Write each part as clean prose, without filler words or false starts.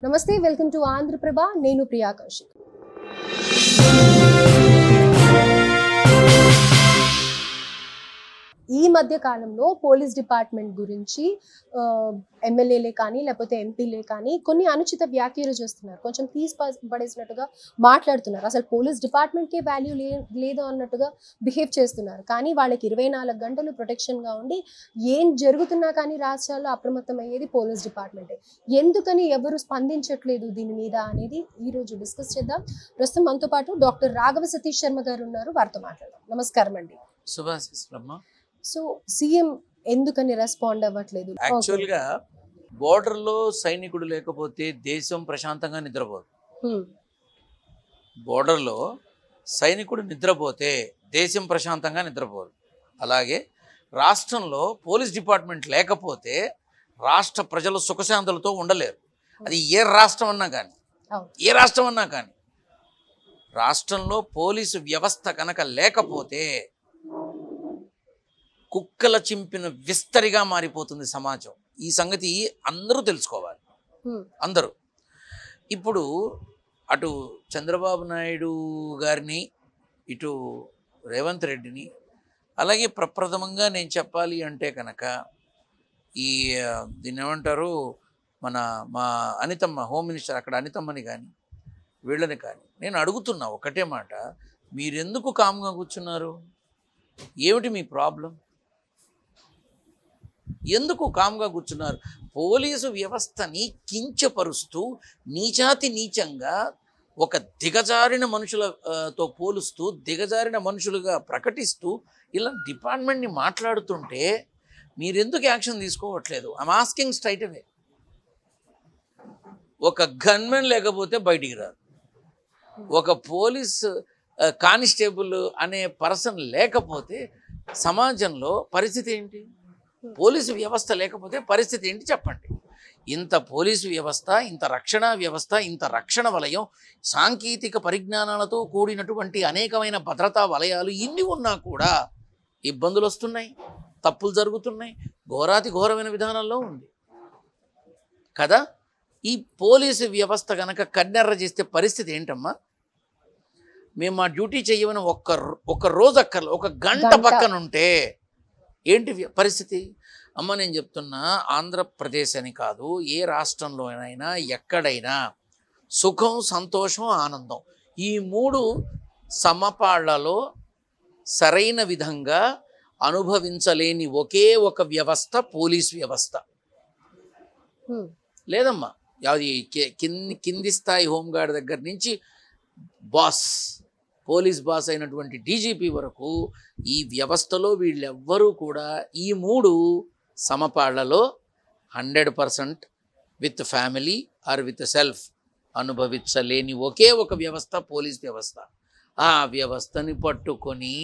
నమస్తే, welcome to Andhraprabha. నేను ప్రియా కౌశిక్. ఈ మధ్య కాలంలో పోలీస్ డిపార్ట్మెంట్ గురించి ఎమ్మెల్యేలే కానీ లేకపోతే ఎంపీలే కానీ కొన్ని అనుచిత వ్యాఖ్యలు చేస్తున్నారు. కొంచెం పడేసినట్టుగా మాట్లాడుతున్నారు. అసలు పోలీస్ డిపార్ట్మెంట్కే వాల్యూ లేదు అన్నట్టుగా బిహేవ్ చేస్తున్నారు. కానీ వాళ్ళకి 24 గంటలు ప్రొటెక్షన్గా ఉండి ఏం జరుగుతున్నా కానీ రాష్ట్రాల్లో అప్రమత్తం అయ్యేది పోలీస్ డిపార్ట్మెంటే. ఎందుకని ఎవరు స్పందించట్లేదు దీని మీద అనేది ఈరోజు డిస్కస్ చేద్దాం. ప్రస్తుతం మనతో పాటు డాక్టర్ రాఘవ సతీష్ శర్మ గారు ఉన్నారు. వారితో మాట్లాడదాం. నమస్కారం అండి. శుభాశిస్సులమ్మా. సో సీఎం ఎందుకని రెస్పాండ్ అవ్వట్లేదు? యాక్చువల్గా బోర్డర్లో సైనికుడు లేకపోతే దేశం ప్రశాంతంగా నిద్రపోదు. బోర్డర్లో సైనికుడు నిద్రపోతే దేశం ప్రశాంతంగా నిద్రపోదు. అలాగే రాష్ట్రంలో పోలీస్ డిపార్ట్మెంట్ లేకపోతే రాష్ట్ర ప్రజలు సుఖశాంతులతో ఉండలేరు. అది ఏ రాష్ట్రం అన్నా కానీ రాష్ట్రంలో పోలీసు వ్యవస్థ కనుక లేకపోతే కుక్కల చింపిన విస్తరిగా మారిపోతుంది సమాజం. ఈ సంగతి అందరూ తెలుసుకోవాలి. అందరూ ఇప్పుడు అటు చంద్రబాబు నాయుడు గారిని, ఇటు రేవంత్ రెడ్డిని, అలాగే ప్రప్రథమంగా నేను చెప్పాలి అంటే కనుక ఈ దీన్ని ఏమంటారు, మా అనితమ్మ హోమ్ మినిస్టర్, అక్కడ అనితమ్మని కానీ వీళ్ళని కానీ నేను అడుగుతున్నా ఒకటే మాట, మీరెందుకు కామ్గా కూర్చున్నారు? ఏమిటి మీ ప్రాబ్లం? ఎందుకు కామ్గా కూర్చున్నారు? పోలీసు వ్యవస్థని కించపరుస్తూ నీచాతి నీచంగా ఒక దిగజారిన మనుషులతో పోలుస్తూ దిగజారిన మనుషులుగా ప్రకటిస్తూ ఇలా డిపార్ట్మెంట్ని మాట్లాడుతుంటే మీరెందుకు యాక్షన్ తీసుకోవట్లేదు? ఐఎమ్ ఆస్కింగ్ స్ట్రైట్ అవే. ఒక గన్మెన్ లేకపోతే బయటికి రాదు. ఒక పోలీస్ కానిస్టేబుల్ అనే పర్సన్ లేకపోతే సమాజంలో పరిస్థితి ఏంటి? పోలీసు వ్యవస్థ లేకపోతే పరిస్థితి ఏంటి చెప్పండి. ఇంత పోలీసు వ్యవస్థ, ఇంత రక్షణ వ్యవస్థ, ఇంత రక్షణ వలయం, సాంకేతిక పరిజ్ఞానాలతో కూడినటువంటి అనేకమైన భద్రతా వలయాలు ఇన్ని ఉన్నా కూడా ఇబ్బందులు వస్తున్నాయి, తప్పులు జరుగుతున్నాయి, ఘోరాతి ఘోరమైన విధానంలో ఉంది కదా. ఈ పోలీసు వ్యవస్థ కనుక కన్నెర్ర చేస్తే పరిస్థితి ఏంటమ్మా? మేము మా డ్యూటీ చేయమని ఒక్క రోజు అక్కర్లో, ఒక గంట పక్కన ఉంటే ఏంటి పరిస్థితి? అమ్మ నేను చెప్తున్నా, ఆంధ్రప్రదేశ్ అని కాదు, ఏ రాష్ట్రంలోనైనా ఎక్కడైనా సుఖం, సంతోషం, ఆనందం ఈ మూడు సమపాళ్లలో సరైన విధంగా అనుభవించలేని ఒకే ఒక వ్యవస్థ పోలీస్ వ్యవస్థ. లేదమ్మా, అది కింది స్థాయి హోంగార్డ్ దగ్గర నుంచి పోలీస్ బాస్ అయినటువంటి డీజీపీ వరకు ఈ వ్యవస్థలో వీళ్ళెవ్వరూ కూడా ఈ మూడు సమపాళ్లలో 100% with family or with self అనుభవించలేని ఒకే ఒక వ్యవస్థ పోలీస్ వ్యవస్థ. ఆ వ్యవస్థని పట్టుకొని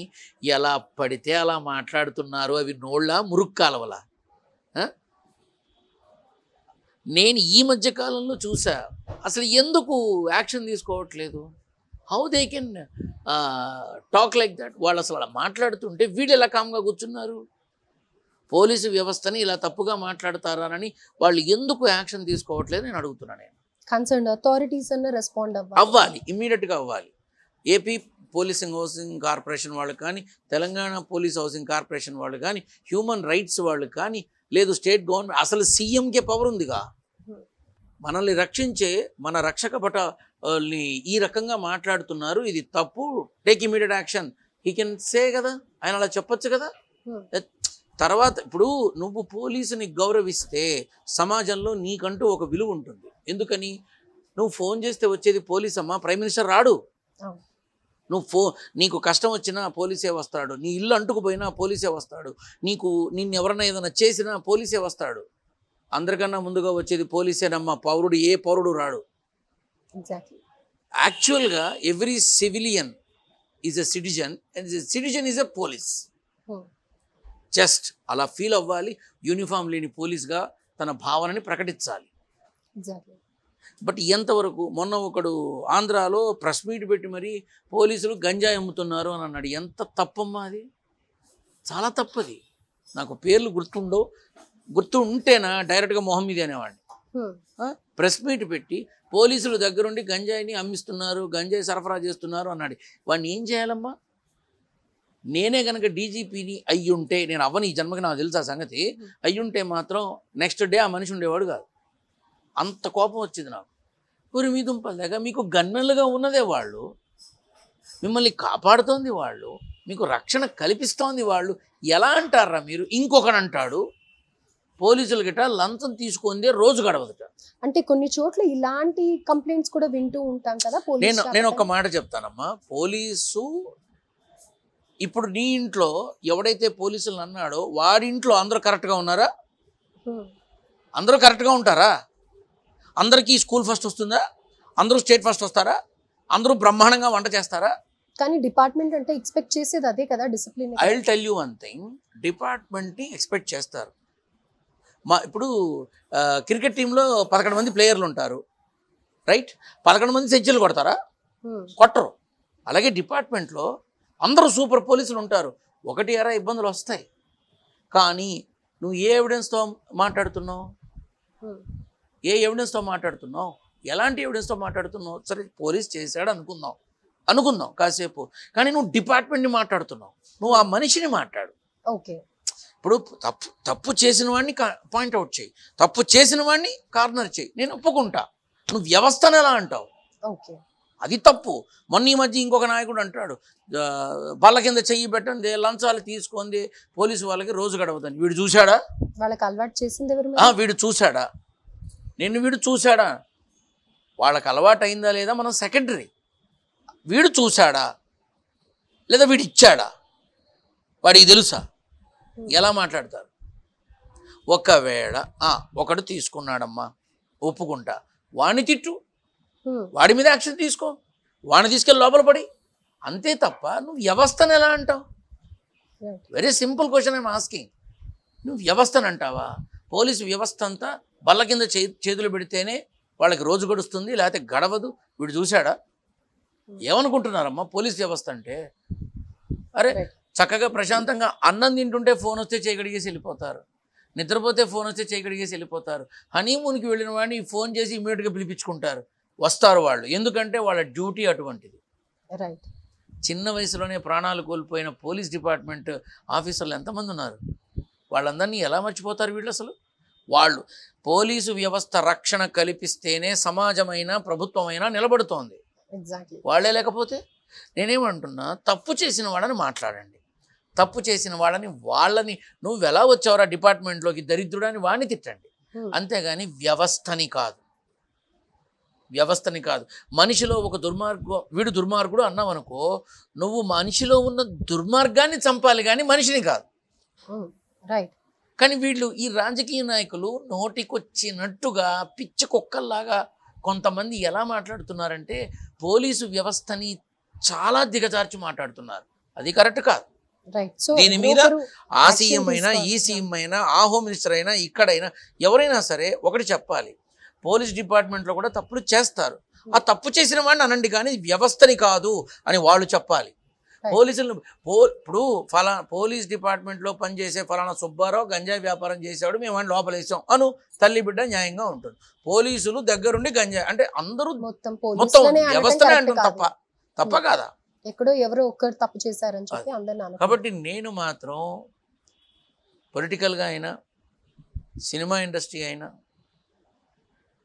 ఎలా పడితే అలా మాట్లాడుతున్నారు. అవి నోళ్ళ మురుక్కాలవల. నేను ఈ మధ్య కాలంలో చూసా, అసలు ఎందుకు యాక్షన్ తీసుకోవట్లేదు? How they can talk like that? వాళ్ళు అసలు అలా మాట్లాడుతుంటే వీళ్ళు ఎలా కామ్గా కూర్చున్నారు? పోలీసు వ్యవస్థని ఇలా తప్పుగా మాట్లాడతారని వాళ్ళు ఎందుకు యాక్షన్ తీసుకోవట్లేదు నేను అడుగుతున్నాను. నేను కన్సర్న్ అథారిటీస్ అన్న రెస్పాండ్ అవ్వాలి, ఇమ్మీడియట్గా అవ్వాలి. ఏపీ పోలీసింగ్ హౌసింగ్ కార్పొరేషన్ వాళ్ళు కానీ, తెలంగాణ పోలీస్ హౌసింగ్ కార్పొరేషన్ వాళ్ళు కానీ, హ్యూమన్ రైట్స్ వాళ్ళు కానీ, లేదు స్టేట్ గవర్నమెంట్, అసలు సీఎంకే పవర్ ఉందిగా. మనల్ని రక్షించే మన రక్షక భటుల్ని ఈ రకంగా మాట్లాడుతున్నారు, ఇది తప్పు, take immediate action, he can say కదా, ఆయన అలా చెప్పొచ్చు కదా. తర్వాత ఇప్పుడు నువ్వు పోలీసుని గౌరవిస్తే సమాజంలో నీకంటూ ఒక విలువ ఉంటుంది. ఎందుకని? నువ్వు ఫోన్ చేస్తే వచ్చేది పోలీస్ అమ్మా, ప్రైమ్ మినిస్టర్ రాడు. నీకు కష్టం వచ్చినా పోలీసే వస్తాడు, నీ ఇల్లు అంటుకుపోయినా పోలీసే వస్తాడు, నిన్ను ఎవరైనా ఏదైనా చేసినా పోలీసే వస్తాడు. అందరికన్నా ముందుగా వచ్చేది పోలీసేనమ్మా, పౌరుడు ఏ పౌరుడు రాడు. యాక్చువల్గా every civilian is a citizen and citizen is a police. Just అలా ఫీల్ అవ్వాలి, యూనిఫామ్ లేని పోలీస్గా తన భావనని ప్రకటించాలి. బట్ ఎంతవరకు? మొన్న ఒకడు ఆంధ్రాలో ప్రెస్ మీట్ పెట్టి మరి పోలీసులు గంజాయి అమ్ముతున్నారు అని అన్నాడు. ఎంత తప్పమ్మా అది, చాలా తప్పది. నాకు పేర్లు గుర్తు ఉంటేనా డైరెక్ట్గా మొహం మీద అనేవాడిని. ప్రెస్ మీట్ పెట్టి పోలీసులు దగ్గరుండి గంజాయిని అమ్మిస్తున్నారు, గంజాయి సరఫరా చేస్తున్నారు అన్నాడు. వాడిని ఏం చేయాలమ్మా? నేనే కనుక డీజీపీని అయ్యుంటే, నేను అవ్వని ఈ జన్మకి నాకు తెలుసు ఆ సంగతి, అయ్యుంటే మాత్రం నెక్స్ట్ డే ఆ మనిషి ఉండేవాడు కాదు. అంత కోపం వచ్చింది నాకు. ఊరి మీ దుంపలేక మీకు గన్నలుగా ఉన్నదే వాళ్ళు, మిమ్మల్ని కాపాడుతోంది వాళ్ళు, మీకు రక్షణ కల్పిస్తోంది వాళ్ళు. ఎలా అంటారా మీరు? ఇంకొకడు అంటాడు పోలీసులు గిట్ట లంచం తీసుకుందే రోజు గడవదుట. అంటే కొన్ని చోట్ల ఇలాంటి కంప్లైంట్స్ కూడా వింటూ ఉంటాం కదా. నేను ఒక మాట చెప్తానమ్మా. పోలీసు ఇప్పుడు నీ ఇంట్లో ఎవడైతే పోలీసులు అన్నాడో వాడి ఇంట్లో అందరూ కరెక్ట్గా ఉన్నారా? అందరూ కరెక్ట్గా ఉంటారా? అందరికీ స్కూల్ ఫస్ట్ వస్తుందా? అందరూ స్టేట్ ఫస్ట్ వస్తారా? అందరూ బ్రహ్మాండంగా వంట చేస్తారా? కానీ డిపార్ట్మెంట్ అంటే ఎక్స్పెక్ట్ చేసేది అదే కదా, discipline. I will tell you one thing, డిపార్ట్మెంట్ని ఎక్స్పెక్ట్ చేస్తారు. ఇప్పుడు క్రికెట్ టీంలో 11 మంది ప్లేయర్లు ఉంటారు, రైట్? 11 మంది సెంచరీలు కొడతారా? కొట్టరు. అలాగే డిపార్ట్మెంట్లో అందరూ సూపర్ పోలీసులు ఉంటారు. 1-2 ఇబ్బందులు వస్తాయి. కానీ నువ్వు ఏ ఎవిడెన్స్తో మాట్లాడుతున్నావు? ఏ ఎవిడెన్స్తో మాట్లాడుతున్నావు? ఎలాంటి ఎవిడెన్స్తో మాట్లాడుతున్నావు? సరే పోలీస్ చేశాడు అనుకుందాం కాసేపు, కానీ నువ్వు డిపార్ట్మెంట్ని మాట్లాడుతున్నావు, నువ్వు ఆ మనిషిని మాట్లాడు. ఓకే. ఇప్పుడు తప్పు చేసిన వాడిని పాయింట్అవుట్ చేయి, తప్పు చేసిన వాడిని కార్నర్ చేయి, నేను ఒప్పుకుంటా. నువ్వు వ్యవస్థను ఎలా అంటావు? ఓకే, అది తప్పు. మొన్న ఈ మధ్య ఇంకొక నాయకుడు అంటాడు, బల్ల కింద చెయ్యి పెట్టండి, లంచాలు తీసుకుంది పోలీసు వాళ్ళకి రోజు గడవదని. వీడు చూశాడా? వాళ్ళకి అలవాటు చేసింది ఎవరు? వీడు చూశాడా? వీడు చూశాడా? వాళ్ళకి అలవాటు అయిందా లేదా మనం సెకండరీ. వీడు చూశాడా లేదా వీడు ఇచ్చాడా? వాడికి తెలుసా? ఎలా మాట్లాడతారు? ఒకవేళ ఒకడు తీసుకున్నాడమ్మా, ఒప్పుకుంటా, వాడిని తిట్టు, వాడి మీద యాక్షన్ తీసుకో, వాడిని తీసుకెళ్ళి లోపల పడి, అంతే తప్ప నువ్వు వ్యవస్థను ఎలా అంటావు? Very simple question I'm asking. నువ్వు వ్యవస్థను అంటావా? పోలీసు వ్యవస్థ అంతా బల్ల కింద చేతులు పెడితేనే వాళ్ళకి రోజు గడుస్తుంది, లేకపోతే గడవదు. వీడు చూశాడా? ఏమనుకుంటున్నారమ్మా పోలీస్ వ్యవస్థ అంటే? అరే చక్కగా ప్రశాంతంగా అన్నం తింటుంటే ఫోన్ వస్తే చేయగడిగేసి వెళ్ళిపోతారు, నిద్రపోతే ఫోన్ వస్తే చేయగడిగేసి వెళ్ళిపోతారు, హనీమూన్కి వెళ్ళిన వాడిని ఫోన్ చేసి ఇమీడియట్గా పిలిపించుకుంటారు, వస్తారు వాళ్ళు. ఎందుకంటే వాళ్ళ డ్యూటీ అటువంటిది. రైట్. చిన్న వయసులోనే ప్రాణాలు కోల్పోయిన పోలీస్ డిపార్ట్మెంట్ ఆఫీసర్లు ఎంతమంది ఉన్నారు? వాళ్ళందరినీ ఎలా మర్చిపోతారు వీళ్ళు? అసలు వాళ్ళు పోలీసు వ్యవస్థ రక్షణ కల్పిస్తేనే సమాజమైనా ప్రభుత్వమైనా నిలబడుతోంది. వాళ్ళే లేకపోతే నేనేమంటున్నా, తప్పు చేసిన వాళ్ళని మాట్లాడండి, తప్పు చేసిన వాళ్ళని నువ్వు ఎలా వచ్చావురా డిపార్ట్మెంట్లోకి దరిద్రుడని వాడిని తిట్టండి, అంతేగాని వ్యవస్థని కాదు. మనిషిలో ఒక వీడు దుర్మార్గుడు అన్నావు అనుకో, నువ్వు మనిషిలో ఉన్న దుర్మార్గాన్ని చంపాలి కానీ మనిషిని కాదు. రైట్. కానీ వీళ్ళు ఈ రాజకీయ నాయకులు నోటికొచ్చినట్టుగా పిచ్చి కుక్కల్లాగా కొంతమంది ఎలా మాట్లాడుతున్నారంటే పోలీసు వ్యవస్థని చాలా దిగజార్చి మాట్లాడుతున్నారు. అది కరెక్ట్ కాదు. దీని మీద ఆ సీఎం అయినా ఈ సీఎం అయినా ఆ హోమ్ మినిస్టర్ అయినా ఇక్కడైనా ఎవరైనా సరే ఒకటి చెప్పాలి, పోలీస్ డిపార్ట్మెంట్లో కూడా తప్పులు చేస్తారు, ఆ తప్పు చేసిన వాడిని అనండి కానీ వ్యవస్థని కాదు అని వాళ్ళు చెప్పాలి. పోలీసులు ఇప్పుడు పోలీస్ డిపార్ట్మెంట్లో పనిచేసే ఫలానా సుబ్బారావు గంజాయి వ్యాపారం చేశాడు, మేము వాడిని లోపలేసాం అను, తల్లి బిడ్డ న్యాయంగా ఉంటుంది. పోలీసులు దగ్గరుండి గంజాయి అంటే అందరూ మొత్తం వ్యవస్థనే అంటారు. తప్ప కాదా? ఎక్కడో ఎవరో ఒక్కరు తప్పు చేశారని చెప్పి అందరూ. కాబట్టి నేను మాత్రం పొలిటికల్గా అయినా సినిమా ఇండస్ట్రీ అయినా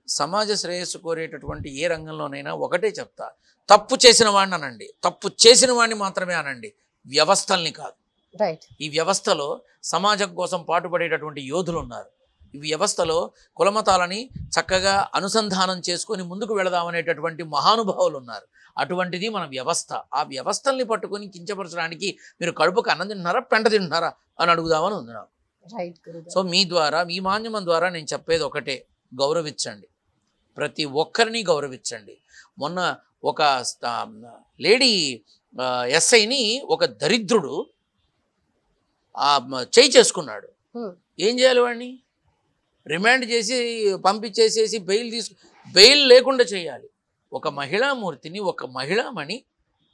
సమాజ శ్రేయస్సు కోరేటటువంటి ఏ రంగంలోనైనా ఒకటే చెప్తా, తప్పు చేసిన వాడిని అనండి, తప్పు చేసిన వాడిని మాత్రమే అనండి, వ్యవస్థల్ని కాదు. ఈ వ్యవస్థలో సమాజం కోసం పాటుపడేటటువంటి యోధులు ఉన్నారు. ఈ వ్యవస్థలో కులమతాలని చక్కగా అనుసంధానం చేసుకొని ముందుకు వెళదామనేటటువంటి మహానుభావులు ఉన్నారు. అటువంటిది మన వ్యవస్థ. ఆ వ్యవస్థల్ని పట్టుకొని కించపరచడానికి మీరు కడుపుకు అన్నం తింటున్నారా, పెంట తింటున్నారా అని అడుగుదామని ఉంది నాకు. సో మీ ద్వారా, మీ మాధ్యమం ద్వారా నేను చెప్పేది ఒకటే, గౌరవించండి, ప్రతి ఒక్కరిని గౌరవించండి. మొన్న ఒక లేడీ ఎస్ఐని ఒక దరిద్రుడు చేయి చేసుకున్నాడు. ఏం చేయాలి? వాడిని రిమాండ్ చేసి పంపించేసేసి బెయిల్ లేకుండా చేయాలి. ఒక మహిళామూర్తిని, ఒక మహిళామణి,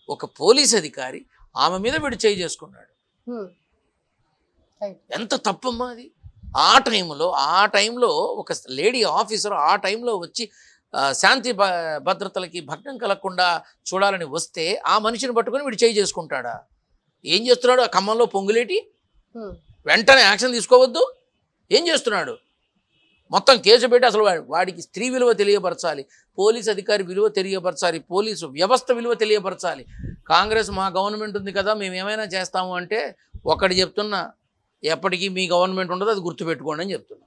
ఒక పోలీస్ అధికారి, ఆమె మీద వీడు చేయి చేసుకున్నాడు. ఎంత తప్పమ్మా అది! ఆ టైంలో ఒక లేడీ ఆఫీసర్ ఆ టైంలో వచ్చి శాంతి భద్రతలకి భగ్నం కలగకుండా చూడాలని వస్తే ఆ మనిషిని పట్టుకొని వీడు చేయి చేసుకుంటాడా? ఏం చేస్తున్నాడు? ఆ ఖమ్మంలో పొంగులేటి వెంటనే యాక్షన్ తీసుకోవద్దు. ఏం చేస్తున్నాడు? మొత్తం కేసు పెట్టి అసలు వాడికి స్త్రీ విలువ తెలియపరచాలి, పోలీస్ అధికారి విలువ తెలియపరచాలి, పోలీసు వ్యవస్థ విలువ తెలియపరచాలి. కాంగ్రెస్ మా గవర్నమెంట్ ఉంది కదా మేము ఏమైనా చేస్తాము అంటే ఒకటి చెప్తున్నా, ఎప్పటికీ మీ గవర్నమెంట్ ఉండదు, అది గుర్తుపెట్టుకోండి అని చెప్తున్నా.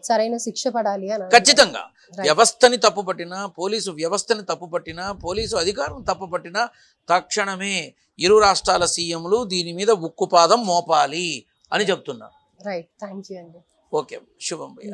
సరైన శిక్ష పడాలి అని ఖచ్చితంగా వ్యవస్థని తప్పుపట్టినా, పోలీసు వ్యవస్థని తప్పుపట్టినా, పోలీసు అధికారులను తప్పుపట్టినా తక్షణమే ఇరు రాష్ట్రాల సీఎంలు దీని మీద ఉక్కుపాదం మోపాలి అని చెప్తున్నా. రైట్, థ్యాంక్ యూ అండి. ఓకే, శుభం.